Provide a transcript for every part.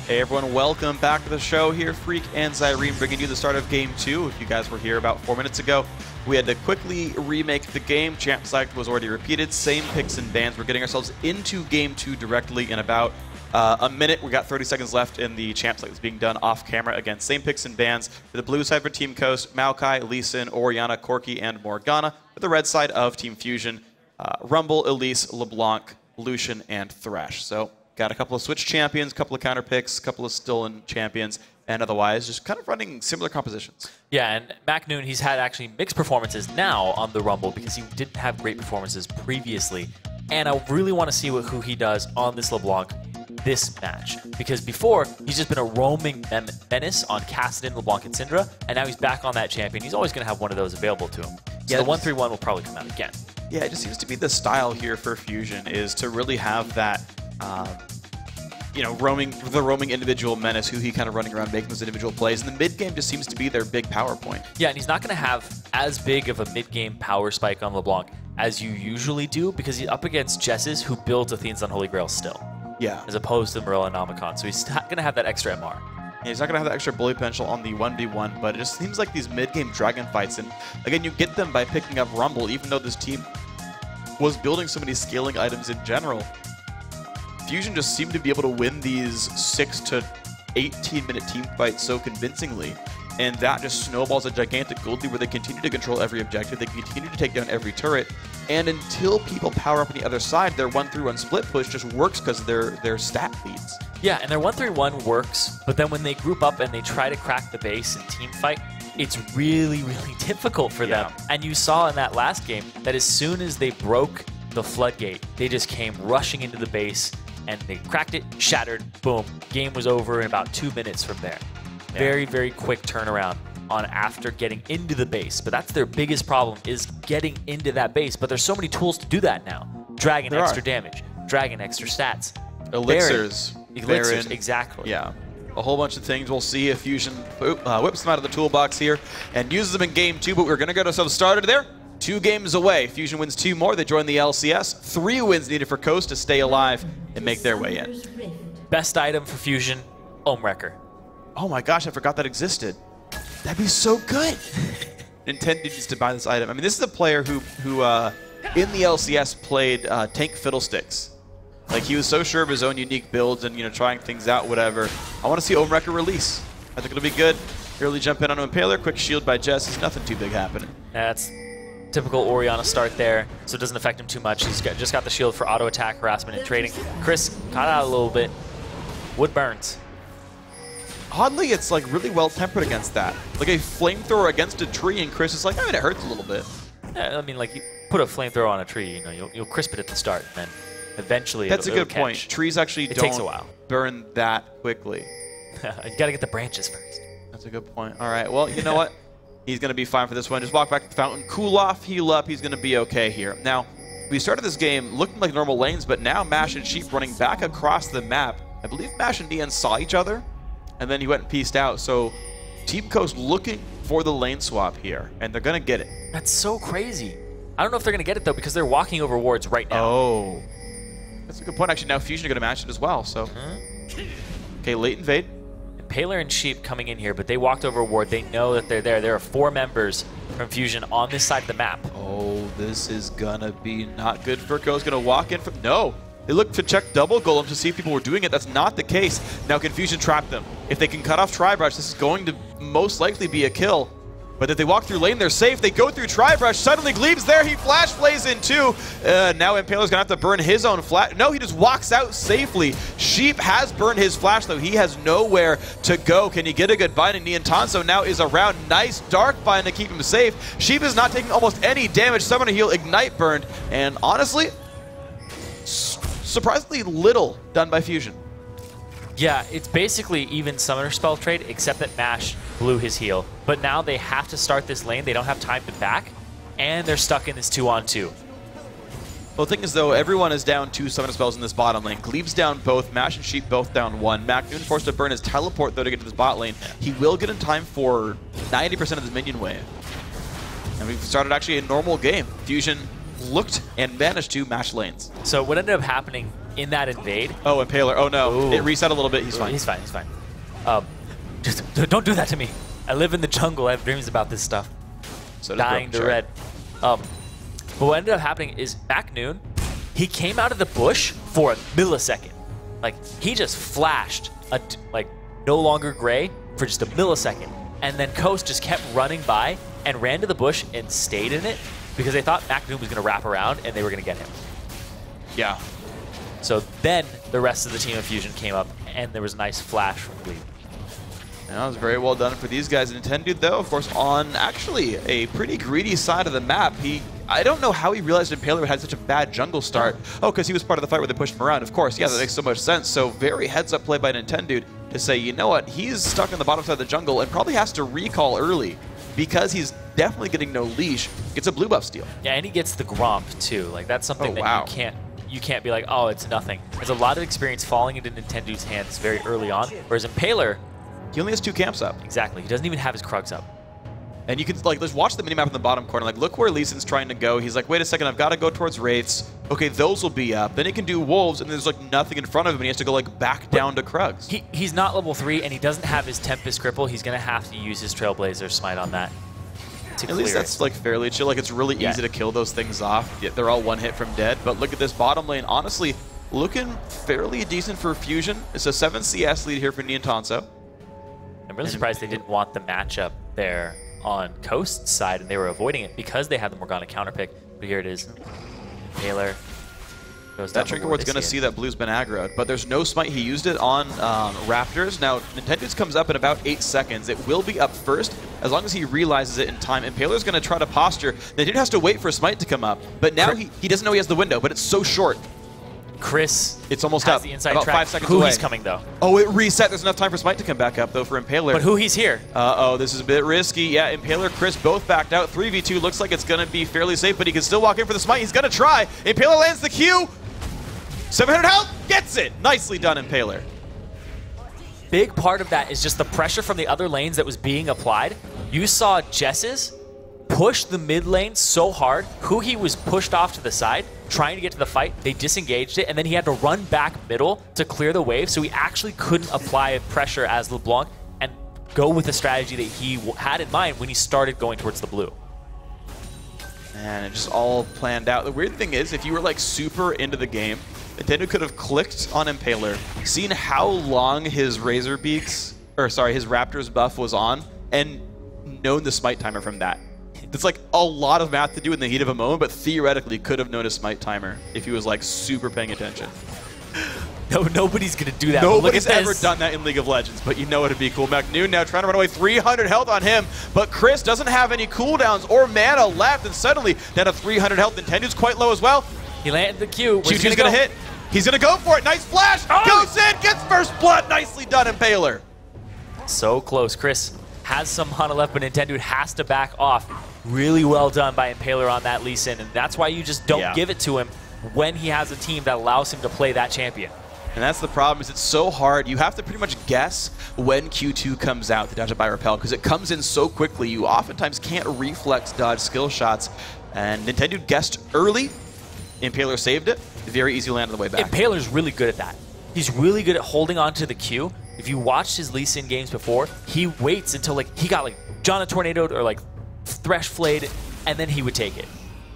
Hey everyone, welcome back to the show here. Freak and Zyrene bringing you the start of Game 2. If you guys were here about 4 minutes ago, we had to quickly remake the game. Champ Select was already repeated. Same picks and bans. We're getting ourselves into Game 2 directly in about a minute. We got 30 seconds left in the Champ Select that's being done off camera. Again, same picks and bans. For the blue side for Team Coast, Maokai, Lee Sin, Orianna, Corki, and Morgana. For the red side of Team Fusion, Rumble, Elise, LeBlanc, Lucian, and Thresh. So got a couple of switch champions, a couple of counter picks, a couple of stolen champions, and otherwise just kind of running similar compositions. Yeah, and MacNoon, he's had actually mixed performances now on the Rumble because he didn't have great performances previously. And I really want to see who he does on this LeBlanc this match. Because before, he's just been a roaming menace on Kassadin, LeBlanc, and Syndra, and now he's back on that champion. He's always going to have one of those available to him. So yeah, the 1-3-1 will probably come out again. Yeah, it just seems to be the style here for Fusion is to really have that you know, the roaming individual menace who he kind of running around making those individual plays. And the mid game just seems to be their big power point. Yeah, and he's not going to have as big of a mid game power spike on LeBlanc as you usually do because he's up against Jesses who builds Athena's Unholy Grail still. Yeah. As opposed to Marilla and Nomicon. So he's going to have that extra MR. Yeah, he's not going to have that extra bully potential on the 1v1, but it just seems like these mid-game Dragon fights, and again, you get them by picking up Rumble, even though this team was building so many scaling items in general. Fusion just seemed to be able to win these 6 to 18-minute team fights so convincingly, and that just snowballs a gigantic gold lead where they continue to control every objective, they continue to take down every turret, and until people power up on the other side, their 1-3-1 split push just works because of their stat leads. Yeah, and their 1-3-1 works, but then when they group up and they try to crack the base and team fight, it's really, really difficult for them. And you saw in that last game that as soon as they broke the floodgate, they just came rushing into the base and they cracked it, shattered, boom. Game was over in about 2 minutes from there. Yeah. Very, very quick turnaround on after getting into the base. But that's their biggest problem is getting into that base. But there's so many tools to do that now. Dragon extra damage, Dragon extra stats. Elixirs. Elixirs, exactly. Yeah. A whole bunch of things. We'll see if Fusion whips them out of the toolbox here and uses them in Game 2, but we're going to get ourselves started there. 2 games away. Fusion wins 2 more. They join the LCS. 3 wins needed for Coast to stay alive and make their way in. Best item for Fusion, Wrecker. Oh my gosh, I forgot that existed. That'd be so good. Nintendo needs to buy this item. I mean, this is a player who in the LCS played Tank Fiddlesticks. Like, he was so sure of his own unique builds and, you know, trying things out, whatever. I want to see Wrecker release. I think it'll be good. Early jump in on Impaler, quick shield by Jess. There's nothing too big happening. That's typical Orianna start there, so it doesn't affect him too much. He's just got the shield for auto attack, harassment, and trading. Chris caught out a little bit. Wood burns. Oddly, it's like really well tempered against that. Like a flamethrower against a tree, and Chris is like, I mean, it hurts a little bit. Yeah, I mean, like, you put a flamethrower on a tree, you know, you'll crisp it at the start, and then eventually That's a good catch. point. Trees actually takes a while. Burn that quickly. You gotta get the branches first. That's a good point. All right, well, you know what? He's going to be fine for this one. Just walk back to the fountain, cool off, heal up. He's going to be okay here. Now, we started this game looking like normal lanes, but now Mash and Sheep running back across the map. I believe Mash and Nian saw each other, and then he went and pieced out. So Team Coast looking for the lane swap here, and they're going to get it. That's so crazy. I don't know if they're going to get it, though, because they're walking over wards right now. Oh. That's a good point. Actually, now Fusion are going to match it as well. So, okay, late invade. Paler and Sheep coming in here, but they walked over a ward. They know that they're there. There are 4 members from Fusion on this side of the map. Oh, this is gonna be not good for Coast. Gonna walk in from... No! They looked to check double golem to see if people were doing it. That's not the case. Now can Fusion trap them? If they can cut off Tribrush, this is going to most likely be a kill. But if they walk through lane, they're safe. They go through Tribrush. Suddenly Glebe's there. He flash plays in too. Now Impaler's gonna have to burn his own flash. No, he just walks out safely. Sheep has burned his flash though. He has nowhere to go. Can you get a good bind? And Niantanzo now is around. Nice dark bind to keep him safe. Sheep is not taking almost any damage. Summoner heal, ignite burned. And honestly, surprisingly little done by Fusion. Yeah, it's basically even Summoner spell trade, except that Mash blew his heal. But now they have to start this lane. They don't have time to back, and they're stuck in this 2-on-2. Well, the thing is, though, everyone is down 2 Summoner spells in this bottom lane. Glebe's down both. Mash and Sheep both down 1. MacNoon forced to burn his teleport, though, to get to this bot lane. He will get in time for 90% of his minion wave. And we've started actually a normal game. Fusion looked and managed to match lanes. So what ended up happening in that invade. Oh, Impaler. Oh, no. Ooh. It reset a little bit. He's fine. He's fine. He's fine. Just don't do that to me. I live in the jungle. I have dreams about this stuff. So Dying to red. But what ended up happening is McNoon, he came out of the bush for a millisecond. Like, he just flashed like no longer gray for just a millisecond. And then Coast just kept running by and ran to the bush and stayed in it because they thought McNoon was going to wrap around and they were going to get him. Yeah. So then the rest of the team of Fusion came up and there was a nice flash from Gleam. That was very well done for these guys. Nintendude, though, of course, on actually a pretty greedy side of the map. I don't know how he realized Impaler had such a bad jungle start. Oh, because he was part of the fight where they pushed him around. Of course, yeah, that makes so much sense. So very heads-up play by Nintendude to say, you know what, he's stuck on the bottom side of the jungle and probably has to recall early because he's definitely getting no leash. Gets a blue buff steal. Yeah, and he gets the Gromp, too. Like, that's something that you can't be like, oh, it's nothing. There's a lot of experience falling into Nintendude's hands very early on, whereas Impaler, he only has 2 camps up. Exactly. He doesn't even have his Krugs up. And you can, like, let's watch the minimap in the bottom corner. Like, look where Lee Sin's trying to go. He's like, wait a second, I've got to go towards Wraiths. Okay, those will be up. Then he can do Wolves, and there's, like, nothing in front of him, and he has to go, like, back down to Krugs. He's not level 3, and he doesn't have his Tempest Cripple. He's going to have to use his Trailblazer Smite on that to At least that's, like, fairly chill. Like, it's really easy to kill those things off. Yet they're all one hit from dead. But look at this bottom lane. Honestly, looking fairly decent for Fusion. It's a 7 CS lead here for Niantonso. I'm really surprised they didn't want the matchup there on Coast's side, and they were avoiding it because they had the Morgana counterpick. But here it is. Taylor goes down. That Trinket Ward's going to see that Blue's been aggroed, but there's no smite. He used it on Raptors. Now, Nintendude's comes up in about 8 seconds. It will be up first as long as he realizes it in time. Impaler's going to try to posture. Nintendude has to wait for a smite to come up, but now he doesn't know he has the window, but it's so short. Chris, it's almost has up. The inside about track. 5 seconds away. He's coming, though. Oh, it reset. There's enough time for Smite to come back up, though, for Impaler. But he's here. Uh-oh, this is a bit risky. Yeah, Impaler, Chris both backed out. 3v2 looks like it's going to be fairly safe, but he can still walk in for the Smite. He's going to try. Impaler lands the Q. 700 health. Gets it. Nicely done, Impaler. Big part of that is just the pressure from the other lanes that was being applied. You saw Jess's push the mid lane so hard. He was pushed off to the side, trying to get to the fight. They disengaged it, and then he had to run back middle to clear the wave, so he actually couldn't apply pressure as LeBlanc and go with the strategy that he had in mind when he started going towards the blue. And it just all planned out. The weird thing is, if you were like super into the game, Nintendo could have clicked on Impaler, seen how long his his Raptors buff was on, and known the smite timer from that. It's like a lot of math to do in the heat of a moment, but theoretically could have known a smite timer if he was like super paying attention. No, nobody's going to do that. Nobody's ever done that in League of Legends, but you know it'd be cool. McNoon now trying to run away, 300 health on him, but Chris doesn't have any cooldowns or mana left, and suddenly down to 300 health. Nintendude's quite low as well. He landed the Q. Q2's going to hit. He's going to go for it. Nice flash. Goes in, gets first blood. Nicely done, Impaler. So close. Chris has some mana left, but Nintendude has to back off. Really well done by Impaler on that Lee Sin, and that's why you just don't give it to him when he has a team that allows him to play that champion. And that's the problem, is it's so hard. You have to pretty much guess when Q2 comes out to dodge it by Repel, because it comes in so quickly. You oftentimes can't reflex dodge skill shots. And Nintendo guessed early. Impaler saved it. Very easy land on the way back. Impaler's really good at that. He's really good at holding on to the Q. If you watched his Lee Sin games before, he waits until like he got like Jonah Tornadoed or like Thresh Flayed, and then he would take it.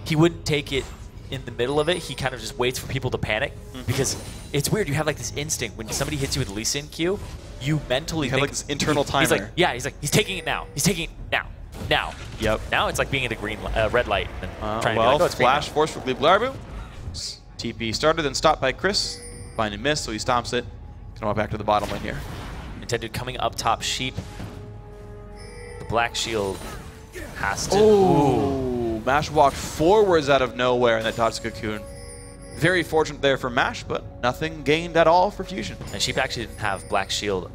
He wouldn't take it in the middle of it. He kind of just waits for people to panic, because it's weird. You have like this instinct when somebody hits you with Lee Sin Q, you mentally think like this internal timer. He's like, he's taking it now. He's taking it now. Now. Yep. Now it's like being at a red light and trying to be well, like, oh, it's flash force for Gliblarbu. TP started, then stopped by Chris. Find and miss, so he stomps it. Gonna walk back to the bottom lane here. Nintendo coming up top. Sheep. The Black Shield has to. Ooh. Mash walked forwards out of nowhere in that dodge cocoon. Very fortunate there for Mash, but nothing gained at all for Fusion. And Sheep actually didn't have Black Shield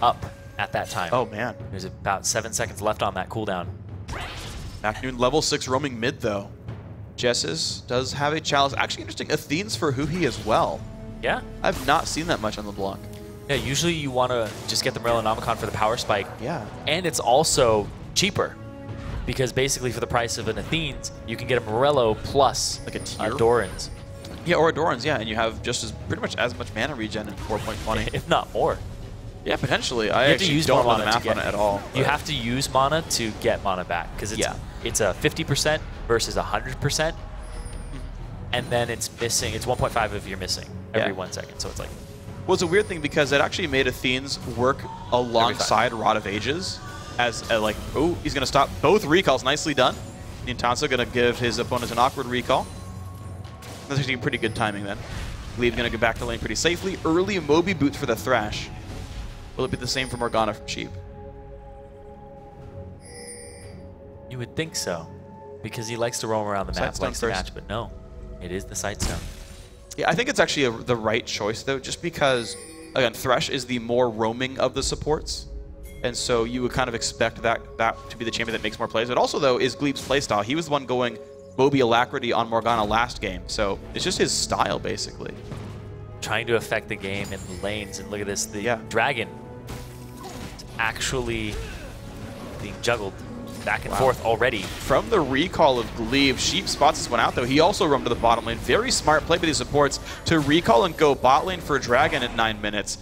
up at that time. Oh man. There's about 7 seconds left on that cooldown. McNoon level 6 roaming mid though. Jesses does have a chalice. Actually interesting, Athene's for Huhi as well. Yeah. I've not seen that much on LeBlanc. Yeah, usually you want to just get the Morellonomicon for the power spike. Yeah. And it's also cheaper, because basically for the price of an Athene's, you can get a Morello plus like a tier? Doran's. Yeah, or Adorans, yeah, and you have just pretty much as much mana regen in 4.20. If not more. Yeah, potentially. I actually don't know the math on it at all. You have to use mana to get mana back, because it's a 50% versus 100%, and then it's missing. It's 1.5 if you're missing every 1 second, so it's like... Well, it's a weird thing because it actually made Athene's work alongside Rod of Ages as like, oh, he's going to stop both recalls. Nicely done. Niantanso going to give his opponent an awkward recall. That's actually pretty good timing then. Glebe going to go back to lane pretty safely. Early Moby boots for the Thrash. Will it be the same for Morgana from Sheep? You would think so, because he likes to roam around the map, likes to match, but no, it is the Sightstone. Yeah, I think it's actually the right choice, though, just because, again, Thresh is the more roaming of the supports, and so you would kind of expect that to be the champion that makes more plays. But also, though, is Glebe's playstyle. He was the one going Moby Alacrity on Morgana last game, so it's just his style, basically. Trying to affect the game in the lanes, and look at this, the Dragon is actually being juggled back and forth already. From the recall of Glebe, Sheep spots this one out, though. He also roamed to the bottom lane. Very smart play by these supports to recall and go bot lane for Dragon in 9 minutes.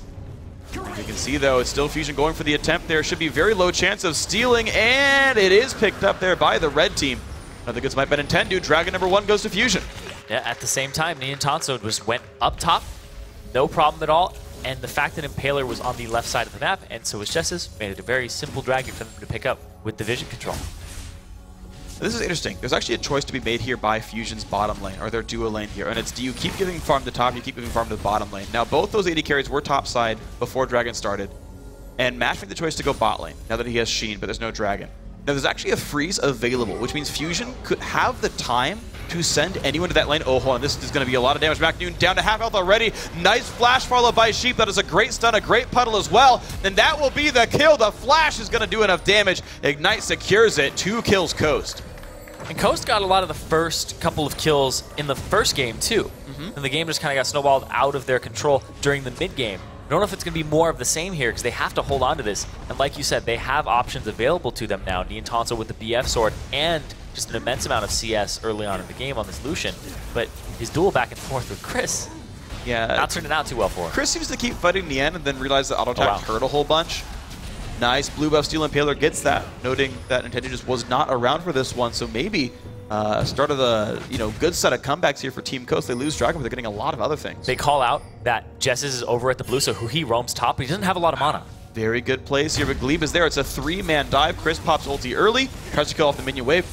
As you can see, though, it's still Fusion going for the attempt there. Should be very low chance of stealing, and it is picked up there by the red team. Another good smite, but intend to. Dragon number 1 goes to Fusion. Yeah, at the same time, Niantanso just went up top. No problem at all. And the fact that Impaler was on the left side of the map, and so was Jess's, made it a very simple Dragon for them to pick up with the vision control. This is interesting. There's actually a choice to be made here by Fusion's bottom lane, or their duo lane here, and it's do you keep giving farm to top, you keep giving farm to the bottom lane. Now, both those AD carries were top side before Dragon started, and Mash made the choice to go bot lane, now that he has Sheen, but there's no Dragon. Now, there's actually a freeze available, which means Fusion could have the time to send anyone to that lane. Oh, hold on, this is going to be a lot of damage. MacNoon down to half health already. Nice flash followed by Sheep. That is a great stun, a great puddle as well. And that will be the kill. The flash is going to do enough damage. Ignite secures it. 2 kills Coast. And Coast got a lot of the first couple of kills in the first game, too. And the game just kind of got snowballed out of their control during the mid-game. I don't know if it's going to be more of the same here, because they have to hold on to this. And like you said, they have options available to them now. Niantanso with the BF sword and just an immense amount of CS early on in the game on this Lucian. But his duel back and forth with Chris, not turning out too well for him. Chris seems to keep fighting the end and then realize that auto attack hurt a whole bunch. Nice blue buff steal. Impaler gets that, noting that Nintendo just was not around for this one. So maybe start of the good set of comebacks here for Team Coast. They lose Dragon, but they're getting a lot of other things. They call out that Jess's is over at the blue, so he roams top, but he doesn't have a lot of mana. Very good plays here, but Glebe is there. It's a 3-man dive. Chris pops ulti early, tries to kill off the minion wave.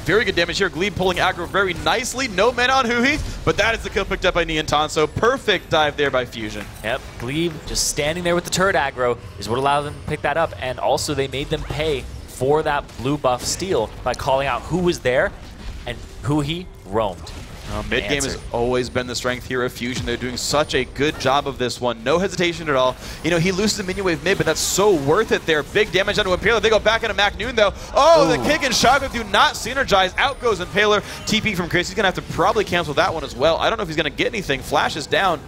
Very good damage here. Glebe pulling aggro very nicely. No mana on Huhi, but that is the kill picked up by Niantanso. Perfect dive there by Fusion. Yep, Glebe just standing there with the turret aggro is what allowed them to pick that up, and also they made them pay for that blue buff steal by calling out who was there, and Huhi roamed. Mid-game has always been the strength here of Fusion. They're doing such a good job of this one. No hesitation at all. He loses the minion wave mid, but that's so worth it there. Big damage onto Impaler. They go back into MacNoon, though. Oh, the kick and shotgun do not synergize. Out goes Impaler. TP from Chris. He's going to have to probably cancel that one as well. I don't know if he's going to get anything. Flash is down.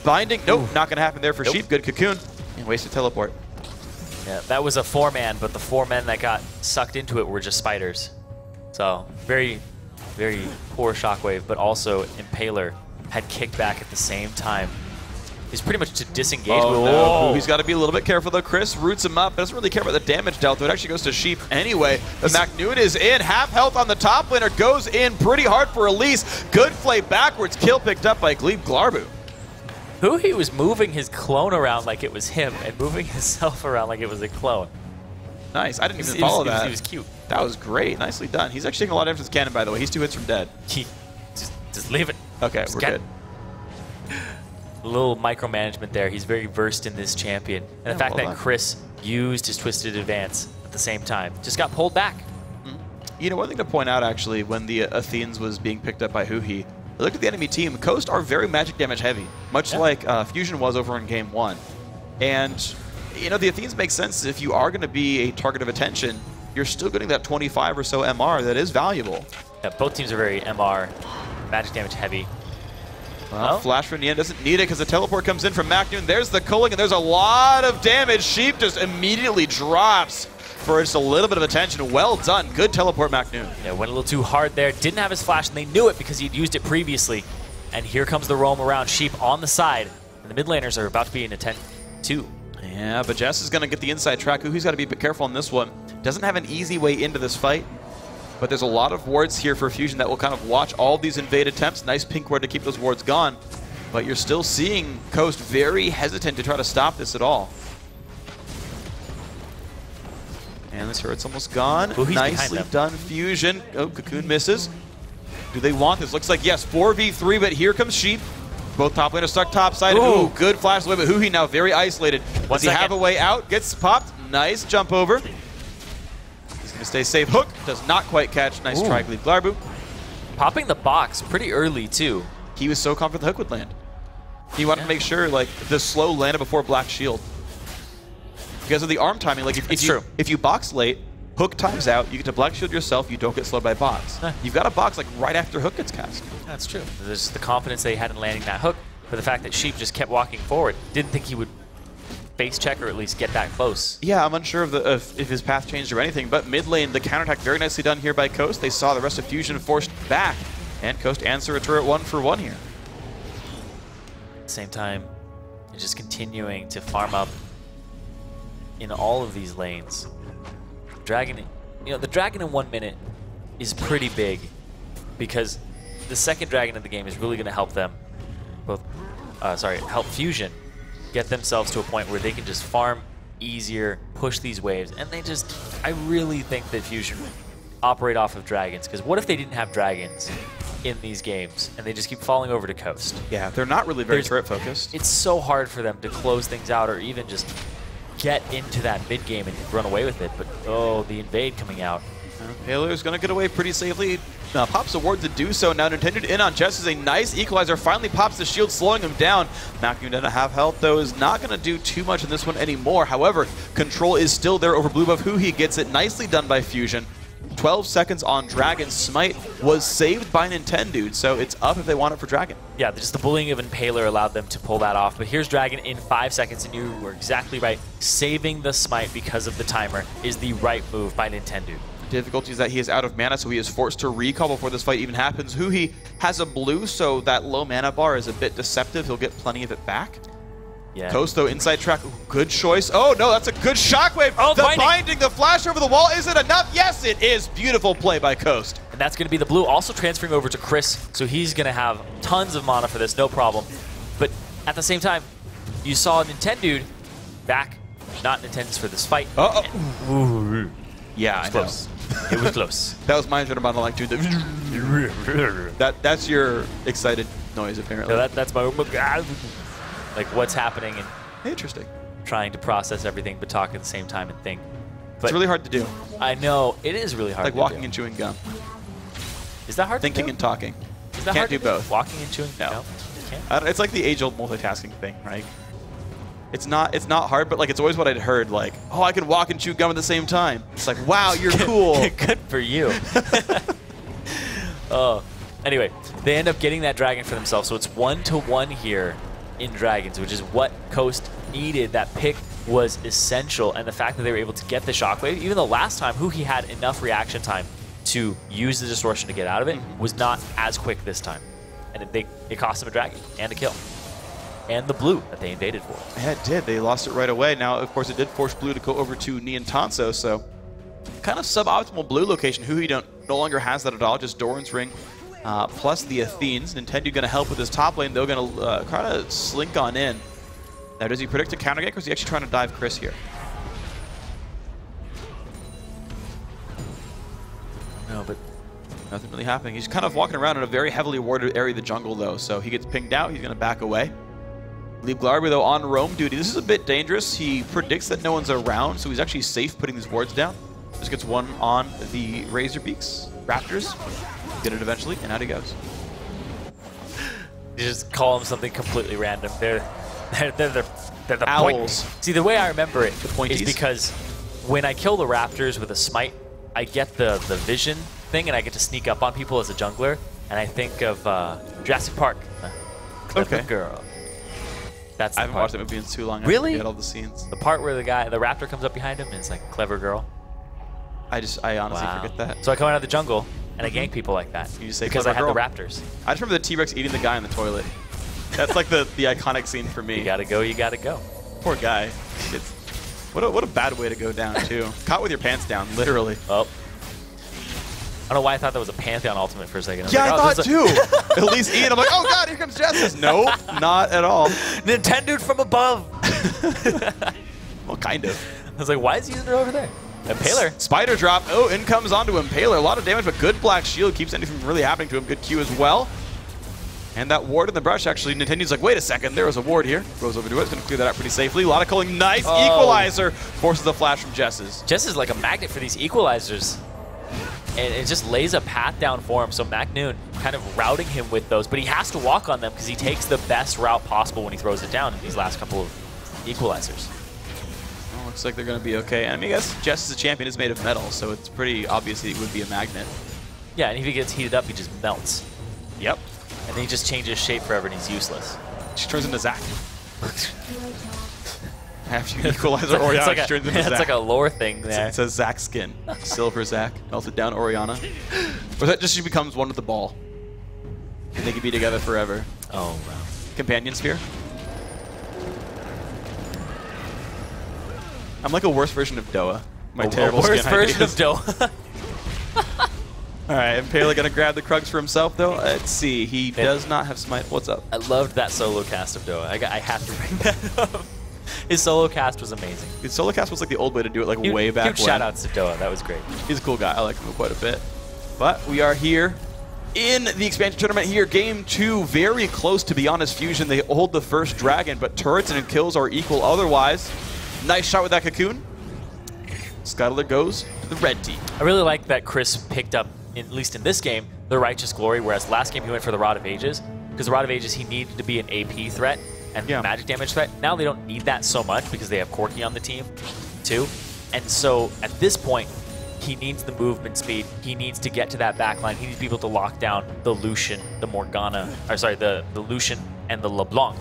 Binding. Nope, not going to happen there for Sheep. Good cocoon. And wasted teleport. Yeah, that was a 4-man, but the 4 men that got sucked into it were just spiders. So, very poor shockwave, but also Impaler had kickback at the same time. He's pretty much to disengage. Oh, no. He's got to be a little bit careful, though. Chris roots him up. Doesn't really care about the damage dealt, though. It actually goes to Sheep anyway. But MacNoon is in. Half health on the top laner. Goes in pretty hard for Elise. Good play backwards. Kill picked up by Glebe Glarbu. He was moving his clone around like it was him and moving himself around like it was a clone. Nice. I didn't even follow that. He was cute. That was great. Nicely done. He's actually taking a lot of damage with his cannon, by the way. He's 2 hits from dead. Just leave it. Okay, we're good. A little micromanagement there. He's very versed in this champion. And the fact that Chris used his twisted advance at the same time just got pulled back. One thing to point out, actually, when the Athenes was being picked up by Huhi, I looked at the enemy team. Coast are very magic damage heavy, much like Fusion was over in Game 1. And the Athenes make sense. If you are going to be a target of attention, you're still getting that 25 or so MR that is valuable. Yeah, both teams are very MR, magic damage heavy. Well, Flash from Nian doesn't need it because the teleport comes in from MacNoon. There's the culling, and there's a lot of damage. Sheep just immediately drops for just a little bit of attention. Well done. Good teleport, MacNoon. Yeah, went a little too hard there. Didn't have his flash, and they knew it because he'd used it previously. And here comes the roam around. Sheep on the side. And the mid laners are about to be in a 10-2. Yeah, but Jess is going to get the inside track. He's got to be a bit careful on this one. Doesn't have an easy way into this fight. But there's a lot of wards here for Fusion that will kind of watch all these invade attempts. Nice pink ward to keep those wards gone. But you're still seeing Coast very hesitant to try to stop this at all. And this turret's almost gone. Ooh, nicely done, Fusion. Oh, Cocoon misses. Do they want this? Looks like yes, 4v3, but here comes Sheep. Both top laners stuck topside. Ooh, good flash away, but Huhi now very isolated. Does he have a way out? Gets popped. Nice jump over. He's going to stay safe. Hook does not quite catch. Nice try, Glebe Glarbu. Popping the box pretty early, too. He was so confident the hook would land. He wanted to make sure like the slow landed before Black Shield. Because of the arm timing, like if you box late, Hook times out, you get to Black Shield yourself, you don't get slowed by box. You've got a box like right after Hook gets cast. That's true. There's the confidence they had in landing that hook, but the fact that Sheep just kept walking forward, didn't think he would base check or at least get that close. Yeah, I'm unsure of if his path changed or anything, but mid lane, the counterattack very nicely done here by Coast. They saw the rest of Fusion forced back, and Coast answer a turret 1-for-1 here. At the same time, they're just continuing to farm up in all of these lanes. Dragon, the dragon in 1 minute is pretty big because the second dragon in the game is really going to help them help Fusion get themselves to a point where they can just farm easier, push these waves, and I really think that Fusion operate off of dragons, because what if they didn't have dragons in these games and they just keep falling over to Coast? Yeah, they're not really very turret focused. It's so hard for them to close things out or even just get into that mid game and run away with it, but the invade coming out. Paler's going to get away pretty safely. Pops a ward to do so. Now Nintendo in on Jess is a nice equalizer. Finally pops the shield, slowing him down. Macune doesn't have health, though, is not going to do too much in this one anymore. However, control is still there over blue buff. Huhi gets it. Nicely done by Fusion. 12 seconds on Dragon. Smite was saved by Nintendo, so it's up if they want it for Dragon. Yeah, just the bullying of Impaler allowed them to pull that off. But here's Dragon in 5 seconds, and you were exactly right. Saving the Smite because of the timer is the right move by Nintendo. Difficulty is that he is out of mana, so he is forced to recall before this fight even happens. Huhi has a blue, so that low mana bar is a bit deceptive. He'll get plenty of it back. Yeah. Coast, though, inside track. Ooh, good choice. Oh, no, that's a good shockwave. Oh, the binding, the flash over the wall. Is it enough? Yes, it is. Beautiful play by Coast. And that's going to be the blue, also transferring over to Chris, so he's going to have tons of mana for this, no problem. But at the same time, you saw Nintendo back, not in attendance for this fight. Uh-oh. Yeah, it was close. It was close. That was my turn like, dude. That's your excited noise, apparently. So that's my like what's happening and interesting. Trying to process everything, but talk at the same time and think. But it's really hard to do. I know it is really hard. Like walking and chewing gum. Is that hard? Thinking to do? and talking. Is that Can't hard do to both. Walking and chewing. No. Can't? It's like the age-old multitasking thing, right? It's not hard, but like it's always what I'd heard. Like, oh, I can walk and chew gum at the same time. It's like, wow, you're cool. Good for you. Anyway, they end up getting that dragon for themselves, so it's 1-1 here in dragons, which is what Coast needed. That pick was essential, and the fact that they were able to get the shockwave, even though last time Huhi had enough reaction time to use the distortion to get out of it, was not as quick this time, and it cost them a dragon and a kill. And the blue that they invaded for. Yeah, it did. They lost it right away. Now, of course, it did force blue to go over to Nian Tanso, so kind of suboptimal blue location. Huhi no longer has that at all, just Doran's Ring plus the Athenes. Nintendo going to help with his top lane. They're going to try to slink on in. Now, does he predict a counter gank, or is he actually trying to dive Chris here? No, but nothing really happening. He's kind of walking around in a very heavily warded area of the jungle, though, so he gets pinged out. He's going to back away. Leave Glarby, though, on roam duty. This is a bit dangerous. He predicts that no one's around, so he's actually safe putting these wards down. Just gets one on the Razor Beaks. Raptors get it eventually, and out he goes. You just call them something completely random. They're the owls. See, the way I remember it is because when I kill the Raptors with a smite, I get the vision thing, and I get to sneak up on people as a jungler, and I think of Jurassic Park. Clever girl. That's I haven't watched that movie in too long. Really? I forget all the scenes. The part where the raptor comes up behind him and it's like, clever girl. I honestly forget that. So I come out of the jungle, and I gank people like that. You just say, because I had girl. the Raptors. I just remember the T-Rex eating the guy in the toilet. That's like the iconic scene for me. You gotta go, you gotta go. Poor guy. It's, what a bad way to go down, too. Caught with your pants down, literally. Oh. I don't know why I thought that was a Pantheon ultimate for a second. Yeah, I thought too. At least Ian, I'm like, oh god, here comes Justice. No, not at all. Nintendo from above. Well, kind of. I was like, why is he using it over there? Impaler. Spider drop. Oh, in comes onto Impaler. A lot of damage, but good black shield keeps anything from really happening to him. Good Q as well. And that ward in the brush, actually, Nintendo's like, wait a second, there was a ward here. Goes over to it, it's going to clear that out pretty safely. A lot of culling. Nice equalizer. Forces the flash from Jess's. Jess is like a magnet for these equalizers. And it just lays a path down for him. So MacNoon kind of routing him with those, but he has to walk on them because he takes the best route possible when he throws it down in these last couple of equalizers. Well, looks like they're going to be okay. And I mean, I guess Jess as a champion is made of metal, so it's pretty obvious he would be a magnet. Yeah, and if he gets heated up, he just melts. Yep. And then he just changes shape forever and he's useless. She turns into Zac. After you equalize Orianna, like turns into Zac. It's like a lore thing there. It says Zac skin. Silver Zac. Melted down Orianna. Or that just she becomes one with the ball. And they can be together forever. Oh, wow. Companion Sphere. I'm like a worse version of Doa. My terrible worse skin version ideas. of Doa. Alright, Impaler gonna grab the Krugs for himself though. Let's see. He does not have smite. What's up? I loved that solo cast of Doa. I have to bring that up. His solo cast was amazing. His solo cast was like the old way to do it, like way back when. Huge shout outs to Doa. That was great. He's a cool guy. I like him quite a bit. But we are here in the expansion tournament here. Game 2, very close to be honest. Fusion. They hold the first dragon, but turrets and kills are equal otherwise. Nice shot with that cocoon. Scuttler goes to the red team. I really like that Chris picked up, at least in this game, the Righteous Glory, whereas last game he went for the Rod of Ages. Because the Rod of Ages, he needed to be an AP threat and magic damage threat. Now they don't need that so much because they have Corki on the team too. And so at this point, he needs the movement speed. He needs to get to that back line. He needs to be able to lock down the Lucian, the Morgana, or sorry, the Lucian and the LeBlanc.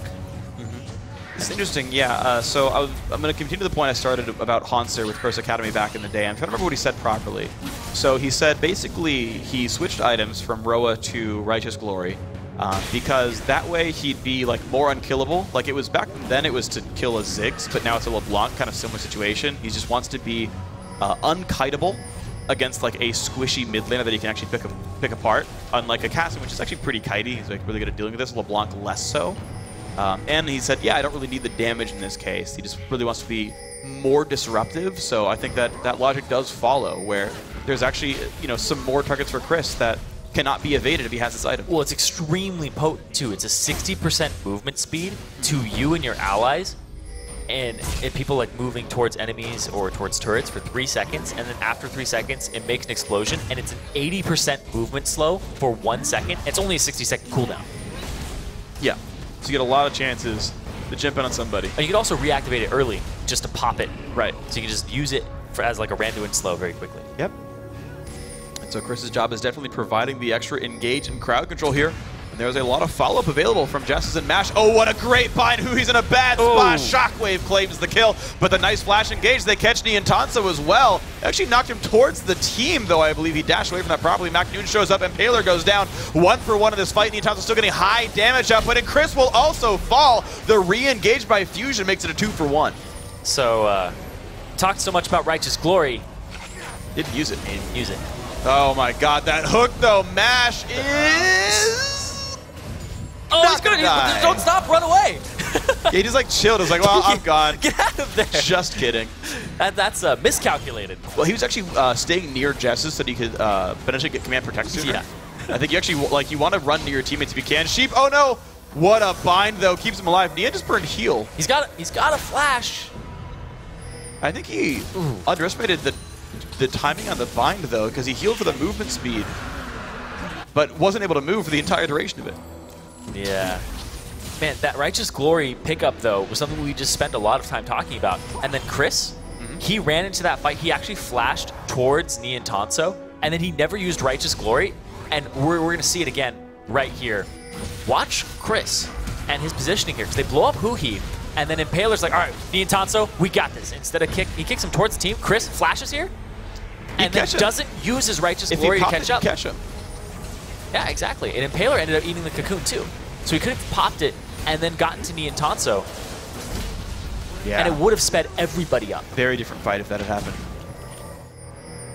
It's interesting, yeah. So I'm going to continue the point I started about Hanser with Curse Academy back in the day. I'm trying to remember what he said properly. So he said basically he switched items from Roa to Righteous Glory because that way he'd be like more unkillable. Like it was back then it was to kill a Ziggs, but now it's a LeBlanc, kind of similar situation. He just wants to be unkiteable against like a squishy mid laner that he can actually pick apart. Unlike a Cassie, which is actually pretty kitey. He's like really good at dealing with this. LeBlanc less so. And he said, yeah, I don't really need the damage in this case. He just really wants to be more disruptive. So I think that logic does follow, where there's actually some more targets for Chris that cannot be evaded if he has this item. Well, it's extremely potent too. It's a 60% movement speed to you and your allies. And if people like moving towards enemies or towards turrets for 3 seconds, and then after 3 seconds, it makes an explosion, and it's an 80% movement slow for 1 second. It's only a 60-second cooldown. Yeah. So you get a lot of chances to jump in on somebody. And you can also reactivate it early just to pop it. Right. So you can just use it as like a Randuin slow very quickly. Yep. And so Chris's job is definitely providing the extra engage and crowd control here. And there's a lot of follow-up available from Justice and Mash. Oh, what a great bind. He's in a bad spot. Shockwave claims the kill. But the nice flash engage. They catch Niantanso as well. Actually knocked him towards the team, though I believe he dashed away from that properly. MacNoon shows up and Impaler goes down. 1-for-1 in this fight. Niantanso still getting high damage output. And Chris will also fall. The re-engage by Fusion makes it a 2-for-1. So, talked so much about Righteous Glory. Didn't use it. Didn't use it. Oh my god, that hook though. Mash is... Oh, he's good. Don't stop, run away. Yeah, he just like chilled. I was like, well, I'm gone. Get out of there. Just kidding. That's miscalculated. Well, he was actually staying near Jess's so that he could potentially get command protect sooner. Yeah. I think you actually, like, you want to run near your teammates if you can. Sheep, oh no! What a bind though, keeps him alive. Nian just burned heal. He's got a flash. I think he underestimated the timing on the bind though, because he healed for the movement speed, but wasn't able to move for the entire duration of it. Yeah. Man, that Righteous Glory pickup, though, was something we just spent a lot of time talking about. And then Chris, he ran into that fight. He actually flashed towards Niantanso, and then he never used Righteous Glory. And we're going to see it again right here. Watch Chris and his positioning here, because they blow up Huhi, and then Impaler's like, all right, Niantanso, we got this. Instead of he kicks him towards the team. Chris flashes here. and then doesn't use his Righteous Glory to catch up. Catch him. Yeah, exactly. And Impaler ended up eating the cocoon too. So he could have popped it and then gotten to Niantanso. Yeah. And it would have sped everybody up. Very different fight if that had happened.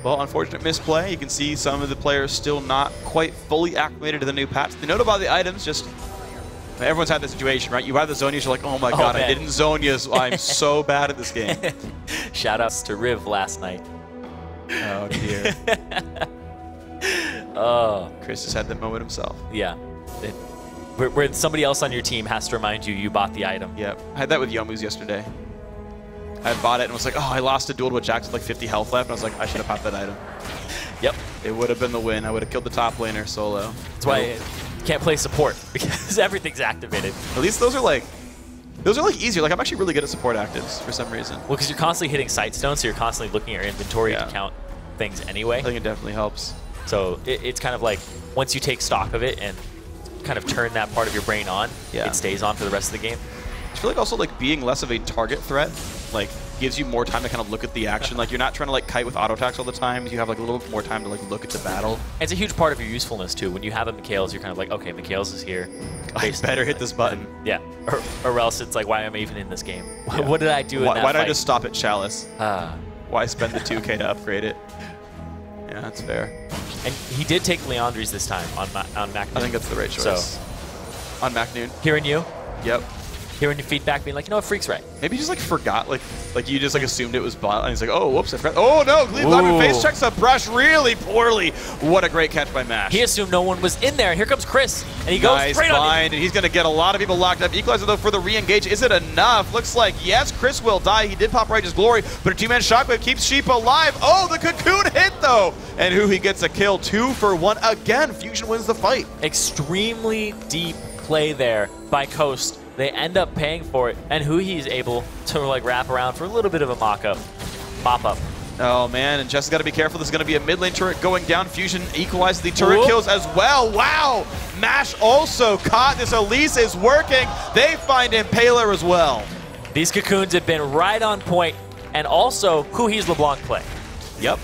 Well, unfortunate misplay. You can see some of the players still not quite fully acclimated to the new patch. The note about the items, just everyone's had this situation, right? You buy the Zonias, you're like, oh my god, man. I didn't Zonias. I'm so bad at this game. Shoutouts to Riv last night. Oh dear. Oh, Chris just had that moment himself. Yeah. Where somebody else on your team has to remind you bought the item. Yep. I had that with Yomu's yesterday. I bought it and was like, oh, I lost a duel with Jax with like 50 health left. And I was like, I should have popped that item. Yep. It would have been the win. I would have killed the top laner solo. That's why you can't play support, because everything's activated. At least those are like easier. Like, I'm actually really good at support actives for some reason. Well, because you're constantly hitting Sightstone, so you're constantly looking at your inventory to count things anyway. I think it definitely helps. So it's kind of like, once you take stock of it and kind of turn that part of your brain on, it stays on for the rest of the game. I feel like also like being less of a target threat, like, gives you more time to kind of look at the action. Like, you're not trying to like kite with auto attacks all the time. You have like a little bit more time to like look at the battle. It's a huge part of your usefulness too. When you have a Mikhails, you're kind of like, okay, Mikhails is here. I better hit this button. Yeah, or else it's like, why am I even in this game? What did I do in that Why did fight? I just stop at Chalice? Why spend the 2K to upgrade it? Yeah, that's fair. And he did take Leandri's this time on Mac Noon. I think that's the right choice. So, on Mac Noon. Hearing you. Yep. Hearing your feedback, being like, you know what, Freak's right. Maybe he just like forgot, like you just like assumed it was bot, and he's like, oh, whoops, I forgot. Oh no, Glebe face checks a brush really poorly. What a great catch by Mash. He assumed no one was in there, and here comes Chris, and he goes straight on it. And he's gonna get a lot of people locked up. Equalizer though for the re-engage. Is it enough? Looks like yes, Chris will die. He did pop Righteous Glory, but a two-man Shockwave keeps Sheep alive. Oh, the cocoon hit though, and who he gets a kill, 2 for 1. Again, Fusion wins the fight. Extremely deep play there by Coast. They end up paying for it, and who he's able to like wrap around for a little bit of a mop-up. Oh man, and Jess has got to be careful. This is going to be a mid lane turret going down. Fusion equalizes the turret kills as well. Wow! Mash also caught. This Elise is working. They find Impaler as well. These cocoons have been right on point, and also who he's LeBlanc play. Yep.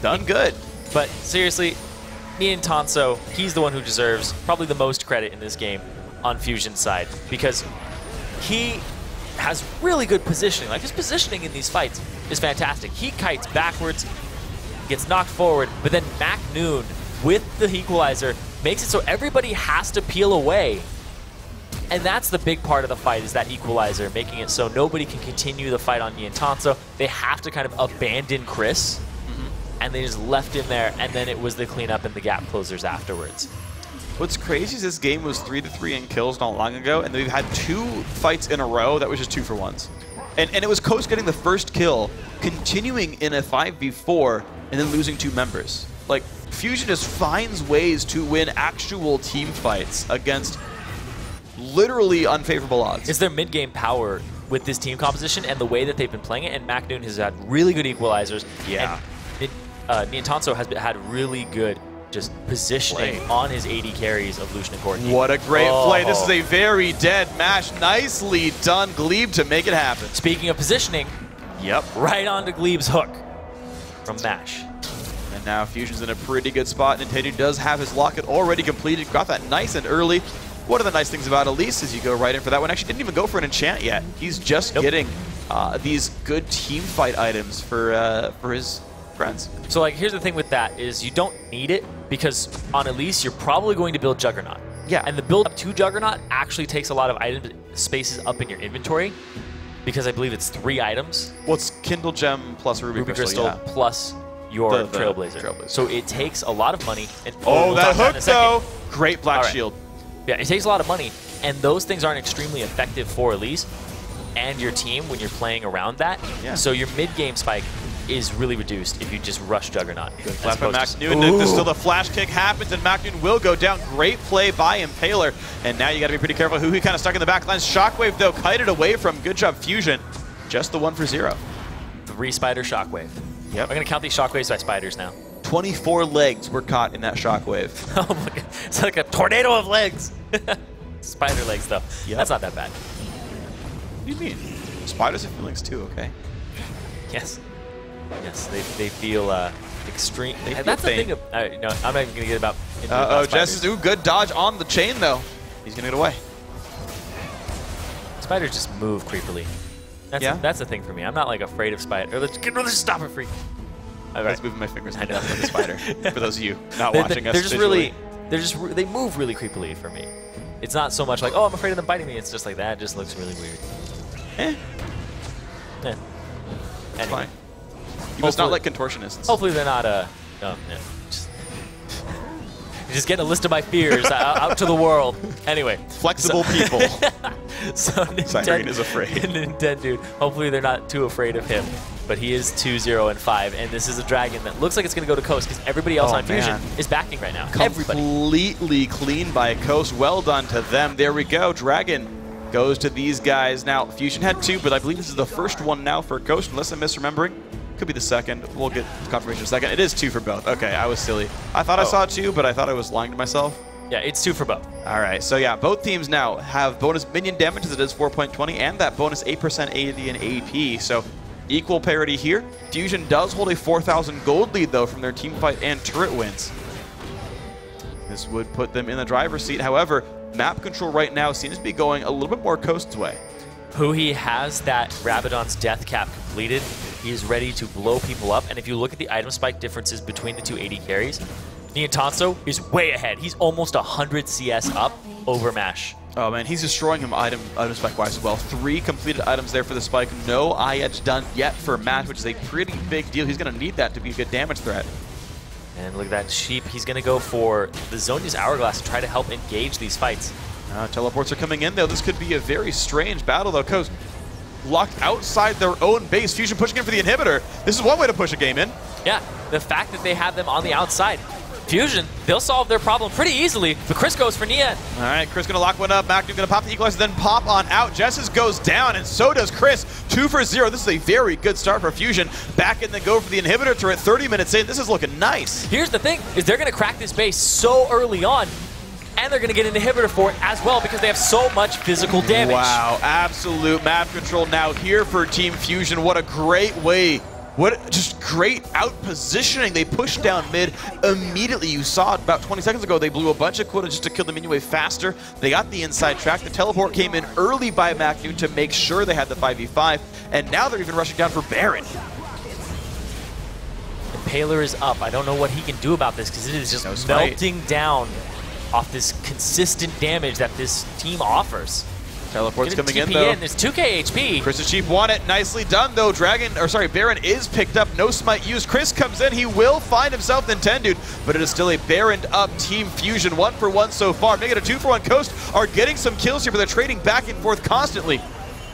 Done good. But seriously, Niantanso, he's the one who deserves probably the most credit in this game on Fusion's side, because he has really good positioning. Like, his positioning in these fights is fantastic. He kites backwards, gets knocked forward, but then Mac Noon with the equalizer makes it so everybody has to peel away. And that's the big part of the fight, is that equalizer, making it so nobody can continue the fight on Niantanso. They have to kind of abandon Chris, and they just left him there, and then it was the cleanup and the gap closers afterwards. What's crazy is this game was 3-3 in kills not long ago, and we've had 2 fights in a row that was just 2 for 1s. And it was Coast getting the first kill, continuing in a 5v4, and then losing 2 members. Like, Fusion just finds ways to win actual team fights against literally unfavorable odds. It's their mid-game power with this team composition and the way that they've been playing it, and Mac Noon has had really good equalizers. Yeah. And Niantanso has had really good just positioning on his AD carries of Lucian and Corki. What a great play. This is a very dead Mash. Nicely done, Glebe, to make it happen. Speaking of positioning, right onto Glebe's hook from Mash. And now Fusion's in a pretty good spot. Nintendo does have his locket already completed. Got that nice and early. One of the nice things about Elise is you go right in for that one. Actually, didn't even go for an enchant yet. He's just getting these good team fight items for his friends. So like, here's the thing with that is you don't need it, because on Elise you're probably going to build Juggernaut. Yeah. And the build up to Juggernaut actually takes a lot of item spaces up in your inventory, because I believe it's 3 items. Well, it's Kindle Gem plus Ruby Crystal plus your Trailblazer. So it takes a lot of money. And we'll that hook though! Great Black Shield. Yeah, it takes a lot of money, and those things aren't extremely effective for Elise and your team when you're playing around that. Yeah. So your mid-game spike is really reduced if you just rush Juggernaut. Good flash by Mac Noon. Still the flash kick happens, and Mac Noon will go down. Great play by Impaler. And now you got to be pretty careful who he kind of stuck in the back lines. Shockwave, though, kited away from. Good job, Fusion. Just the 1 for 0. 3 spider Shockwave. Yep. I'm going to count these Shockwaves by spiders now. 24 legs were caught in that Shockwave. Oh my god. It's like a tornado of legs. Spider legs, though. Yep. That's not that bad. What do you mean? Spiders have feelings too, okay? Yes. Yes, they feel extreme. They feel That's the pain. thing. No, I'm not even going to get about. Uh-oh, Jess is good dodge on the chain, though. He's going to get away. Spiders just move creepily. That's the thing for me. I'm not like afraid of spider. Let's stop it, freak. I was moving my fingers like a spider. For those of you not watching us, they're just visually. They move really creepily for me. It's not so much like, oh, I'm afraid of them biting me. It's just like that. It just looks really weird. Anyway. Fine. You must not like contortionists. Hopefully they're not just getting a list of my fears out to the world. Anyway. Flexible people. So Cyrene is afraid. Nintendo, hopefully they're not too afraid of him. But he is 2-0-5, and this is a dragon that looks like it's going to go to Coast because everybody else on Fusion is backing right now. Completely clean by Coast. Well done to them. There we go. Dragon goes to these guys. Now, Fusion had 2, but I believe this is the first one now for Coast, unless I'm misremembering. Could be the second. We'll get confirmation in a second. It is 2 for both. Okay, I was silly. I thought I saw 2, but I thought I was lying to myself. Yeah, it's 2 for both. All right, so yeah, both teams now have bonus minion damage as it is 4.20, and that bonus 8% AD and AP. So equal parity here. Fusion does hold a 4,000 gold lead, though, from their team fight and turret wins. This would put them in the driver's seat. However, map control right now seems to be going a little bit more Coast's way. Huhi has that Rabadon's death cap completed. He is ready to blow people up. And if you look at the item spike differences between the two AD carries, Niantanso is way ahead. He's almost 100 CS up over Mash. Oh man, he's destroying him item spike wise as well. 3 completed items there for the spike. No eye edge done yet for Matt, which is a pretty big deal. He's going to need that to be a good damage threat. And look at that Sheep. He's going to go for the Zhonya's Hourglass to try to help engage these fights. Teleports are coming in though. This could be a very strange battle though. Coast locked outside their own base. Fusion pushing in for the inhibitor. This is one way to push a game in. Yeah, the fact that they have them on the outside. Fusion, they'll solve their problem pretty easily, but Chris goes for Nian. All right, Chris going to lock one up. Macdu going to pop the equalizer, then pop on out. Jessis goes down, and so does Chris. 2 for 0. This is a very good start for Fusion. Back in the go for the inhibitor turret. 30 minutes in. This is looking nice. Here's the thing, is they're going to crack this base so early on, and they're going to get an inhibitor for it as well because they have so much physical damage. Wow, absolute map control now here for Team Fusion. What a great way. What just great out positioning. They pushed down mid immediately. You saw it about 20 seconds ago. They blew a bunch of quota just to kill the minion wave faster. They got the inside track. The teleport came in early by Macnu to make sure they had the 5v5. And now they're even rushing down for Baron. Impaler is up. I don't know what he can do about this because it is just melting down off this consistent damage that this team offers. Teleport's coming in though. There's 2k HP. Chris and Chief want it. Nicely done though. Baron is picked up. No smite used. Chris comes in. He will find himself Nintendo, but it is still a Baroned up Team Fusion. 1 for 1 so far. Make it a 2 for 1. Coast are getting some kills here, but they're trading back and forth constantly.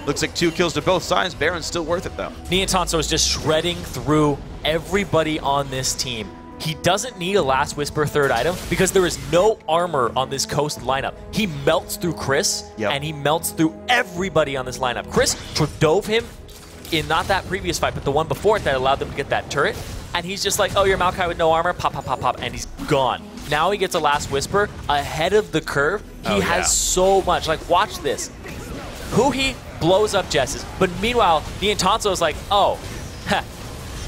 Looks like 2 kills to both sides. Baron's still worth it though. Niantanso is just shredding through everybody on this team. He doesn't need a Last Whisper third item because there is no armor on this Coast lineup. He melts through Chris, and he melts through everybody on this lineup. Chris dove him in not that previous fight, but the one before it that allowed them to get that turret. And he's just like, oh, you're Maokai with no armor, pop, pop, pop, pop, and he's gone. Now he gets a Last Whisper ahead of the curve. He has so much. Like, watch this. Huhi blows up Jessis, but meanwhile, Niantanso is like, oh,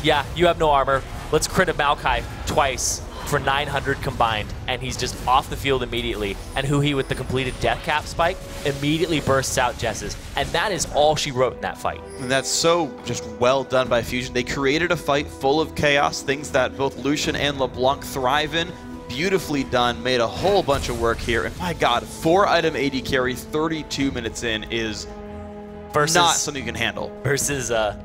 yeah, you have no armor. Let's crit a Maokai twice for 900 combined, and he's just off the field immediately. And Huhi with the completed death cap spike immediately bursts out Jessis, and that is all she wrote in that fight. And that's so just well done by Fusion. They created a fight full of chaos, things that both Lucian and LeBlanc thrive in. Beautifully done, made a whole bunch of work here. And my God, 4-item AD carry 32 minutes in is not something you can handle. Versus a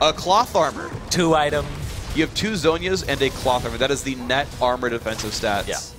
cloth armor. 2-item. You have 2 Zhonyas and a cloth armor. That is the net armor defensive stats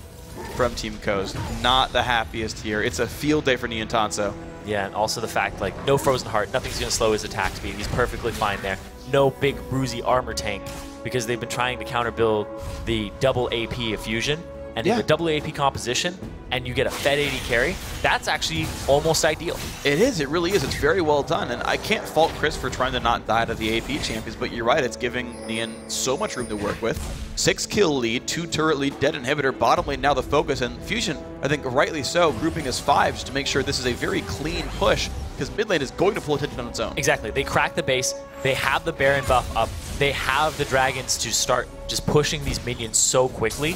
from Team Coast. Not the happiest here. It's a field day for Niantanso. Yeah, and also the fact, like, no Frozen Heart. Nothing's going to slow his attack speed. He's perfectly fine there. No big bruisey armor tank because they've been trying to counter build the double AP of Fusion. And in the double AP composition, and you get a Fed 80 carry, that's actually almost ideal. It is. It really is. It's very well done. And I can't fault Chris for trying to not die to the AP champions, but you're right. It's giving Nian so much room to work with. 6 kill lead, 2 turret lead, dead inhibitor, bottom lane now the focus. And Fusion, I think rightly so, grouping as 5s to make sure this is a very clean push because mid lane is going to pull attention on its own. Exactly. They crack the base. They have the Baron buff up. They have the dragons to start just pushing these minions so quickly.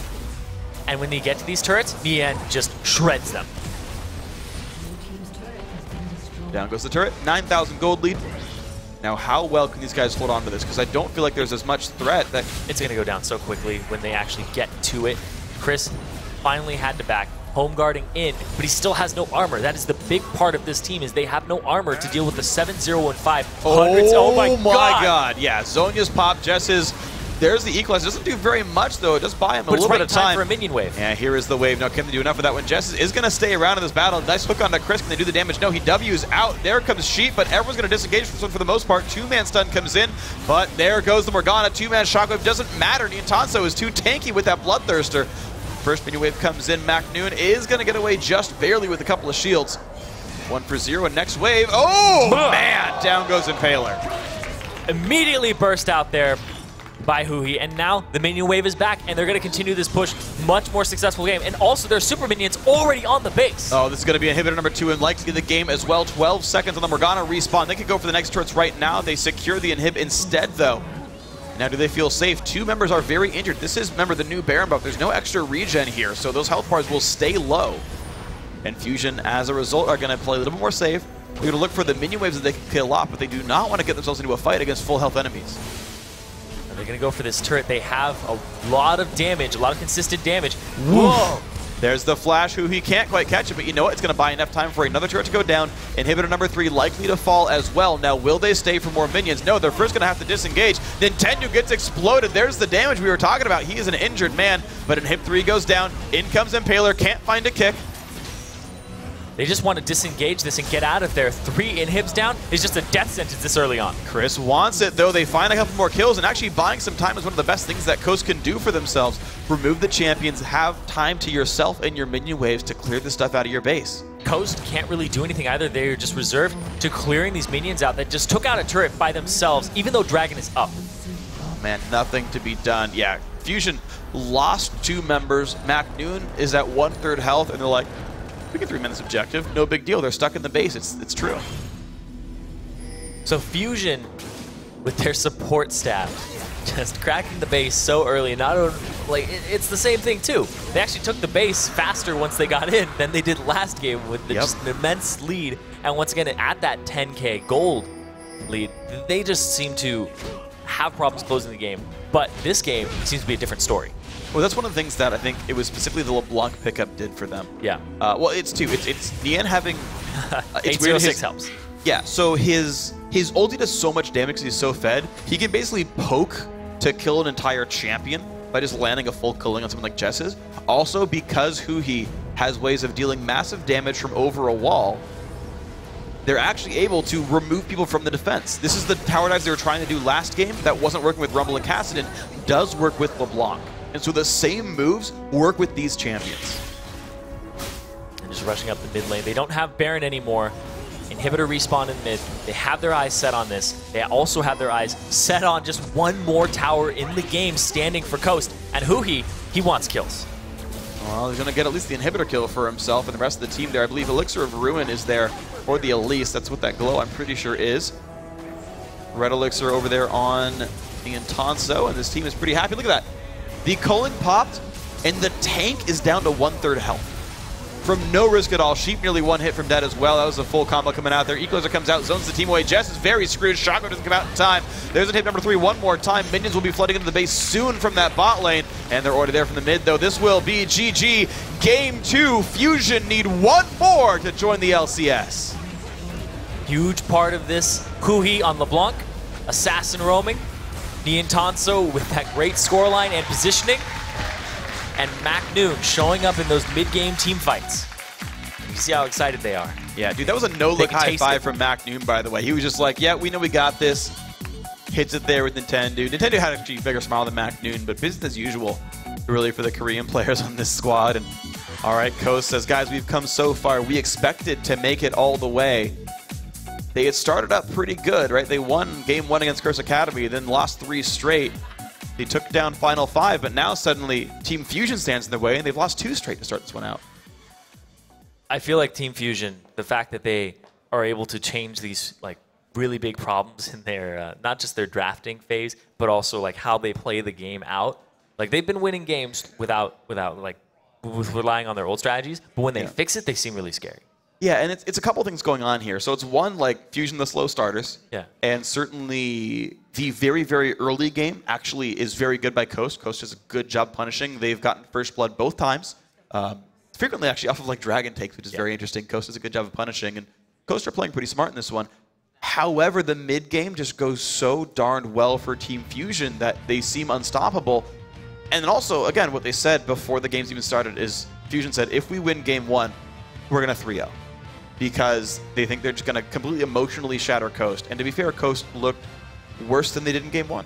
And when they get to these turrets, Nian just shreds them. Down goes the turret. 9,000 gold lead. Now, how well can these guys hold on to this? Because I don't feel like there's as much threat that... It's going to go down so quickly when they actually get to it. Chris finally had to back. Home guarding in, but he still has no armor. That is the big part of this team, is they have no armor to deal with the 7-0 and 5 hundreds. Oh my god. Yeah, Zhonya's pop, Jess's. There's the equalizer. Doesn't do very much, though. It does buy him a little bit of time. For a minion wave. Yeah, here is the wave. Now, can they do enough of that one? Jess is going to stay around in this battle. Nice hook onto Chris. Can they do the damage? No, he W's out. There comes Sheep, but everyone's going to disengage from this one for the most part. Two-man stun comes in, but there goes the Morgana. Two-man shockwave doesn't matter. Niantanso is too tanky with that Bloodthirster. First minion wave comes in. MacNoon is going to get away just barely with a couple of shields. 1-for-0, and next wave. Oh, man! Down goes Impaler. Immediately burst out there by Huhi, and now the minion wave is back, and they're going to continue this push. Much more successful game, and also their super minions already on the base. Oh, this is going to be inhibitor number 2 and likely the game as well. 12 seconds on the Morgana respawn. They could go for the next turrets right now. They secure the inhib instead, though. Now, do they feel safe? Two members are very injured. This is, remember, the new Baron buff. There's no extra regen here, so those health bars will stay low. And Fusion, as a result, are going to play a little bit more safe. They're going to look for the minion waves that they can kill off, but they do not want to get themselves into a fight against full health enemies. And they're going to go for this turret. They have a lot of damage, a lot of consistent damage. Whoa! There's the flash, who he can't quite catch it, but you know what? It's going to buy enough time for another turret to go down. Inhibitor number 3 likely to fall as well. Now, will they stay for more minions? No, they're first going to have to disengage. Nintendo gets exploded. There's the damage we were talking about. He is an injured man, but Inhib 3 goes down. In comes Impaler, can't find a kick. They just want to disengage this and get out of there. 3 inhibs down is just a death sentence this early on. Chris wants it, though. They find a couple more kills, and actually buying some time is one of the best things that Coast can do for themselves. Remove the champions, have time to yourself and your minion waves to clear the stuff out of your base. Coast can't really do anything either. They're just reserved to clearing these minions out that just took out a turret by themselves, even though Dragon is up. Oh, man, nothing to be done. Yeah, Fusion lost 2 members. MacNoon is at 1/3 health, and they're like, we get 3 minutes objective. No big deal. They're stuck in the base. It's true. So Fusion, with their support staff, just cracking the base so early. Not only, like, it's the same thing too. They actually took the base faster once they got in than they did last game with just an immense lead. And once again, at that 10K gold lead, they just seem to have problems closing the game. But this game seems to be a different story. Well, that's one of the things that I think it was specifically the LeBlanc pickup did for them. Yeah. Well, it's 2. It's Nian having... 806 helps. Yeah, so his ulti does so much damage because he's so fed. He can basically poke to kill an entire champion by just landing a full killing on something like Jess's. Also, because Huhi has ways of dealing massive damage from over a wall, they're actually able to remove people from the defense. This is the tower dives they were trying to do last game that wasn't working with Rumble and Kassadin, does work with LeBlanc. And so the same moves work with these champions. They're just rushing up the mid lane. They don't have Baron anymore. Inhibitor respawn in mid. They have their eyes set on this. They also have their eyes set on just one more tower in the game standing for Coast. And Huhi, he wants kills. Well, he's going to get at least the inhibitor kill for himself and the rest of the team there. I believe Elixir of Ruin is there for the Elise. That's what that glow, I'm pretty sure, is. Red Elixir over there on Niantanso, and this team is pretty happy. Look at that. The culling popped, and the tank is down to 1/3 health. From no risk at all. Sheep nearly 1 hit from dead as well. That was a full combo coming out there. Equalizer comes out, zones the team away. Jess is very screwed. Shotgun doesn't come out in time. There's a hit number 3 one more time. Minions will be flooding into the base soon from that bot lane, and they're already there from the mid, though. This will be GG. Game 2. Fusion need 1 more to join the LCS. Huge part of this. Huhi on LeBlanc. Assassin roaming. Niantanso with that great scoreline and positioning. And MacNoon showing up in those mid-game team fights. You see how excited they are. Yeah, dude, that was a no-look high five from MacNoon, by the way. He was just like, yeah, we know we got this. Hits it there with Nintendo. Nintendo had actually a bigger smile than MacNoon, but business as usual, really, for the Korean players on this squad. And all right, Coast says, guys, we've come so far. We expected to make it all the way. They had started up pretty good, right? They won Game 1 against Curse Academy, then lost 3 straight. They took down Final 5, but now suddenly Team Fusion stands in their way, and they've lost 2 straight to start this one out. I feel like Team Fusion, the fact that they are able to change these like really big problems in their, not just their drafting phase, but also like how they play the game out. Like they've been winning games without like with relying on their old strategies, but when they fix it, they seem really scary. Yeah, and it's a couple things going on here. So it's one, like Fusion the slow starters. Yeah. And certainly the very, very early game actually is very good by Coast. Coast does a good job punishing. They've gotten first blood both times. Frequently actually off of like Dragon takes, which is very interesting. Coast does a good job of punishing, and Coast are playing pretty smart in this one. However, the mid game just goes so darn well for Team Fusion that they seem unstoppable. And then also, again, what they said before the games even started is Fusion said, if we win game 1, we're going to 3-0. Because they think they're just going to completely emotionally shatter Coast. And to be fair, Coast looked worse than they did in game 1.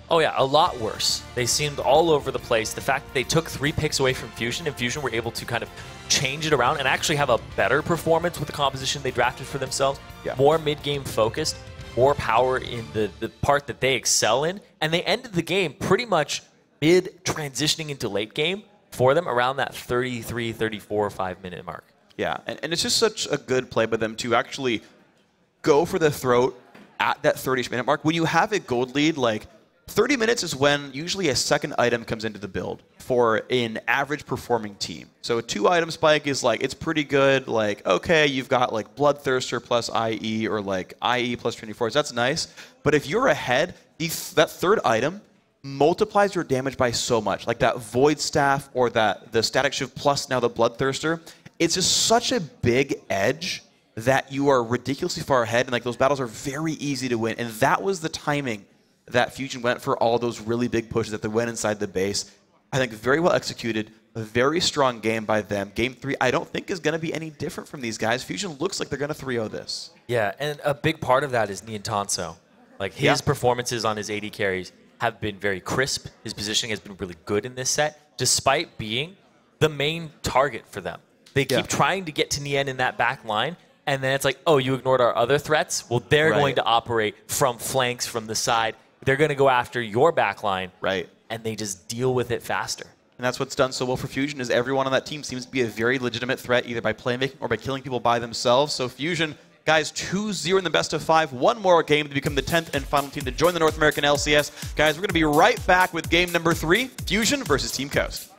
Oh yeah, a lot worse. They seemed all over the place. The fact that they took 3 picks away from Fusion, and Fusion were able to kind of change it around and actually have a better performance with the composition they drafted for themselves. Yeah. More mid-game focused, more power in the part that they excel in. And they ended the game pretty much mid-transitioning into late game for them around that 33, 34, 5-minute mark. Yeah, and it's just such a good play by them to actually go for the throat at that 30-ish minute mark. When you have a gold lead, like 30 minutes is when usually a second item comes into the build for an average performing team. So a 2-item spike is like, it's pretty good. Like, okay, you've got like Bloodthirster plus IE or like IE plus 24. So that's nice. But if you're ahead, that third item multiplies your damage by so much. Like that Void Staff or the Static Shift plus now the Bloodthirster. It's just such a big edge that you are ridiculously far ahead, and like those battles are very easy to win. And that was the timing that Fusion went for all those really big pushes that they went inside the base. I think very well executed, a very strong game by them. Game 3, I don't think is going to be any different from these guys. Fusion looks like they're going to 3-0 this. Yeah, and a big part of that is Niantanso. Like his performances on his AD carries have been very crisp. His positioning has been really good in this set, despite being the main target for them. They keep trying to get to Nien in that back line, and then it's like, oh, you ignored our other threats? Well, they're going to operate from flanks, from the side. They're going to go after your back line, and they just deal with it faster. And that's what's done so well for Fusion is everyone on that team seems to be a very legitimate threat, either by playmaking or by killing people by themselves. So Fusion, guys, 2-0 in the best of 5. One more game to become the 10th and final team to join the North American LCS. Guys, we're going to be right back with game number 3, Fusion versus Team Coast.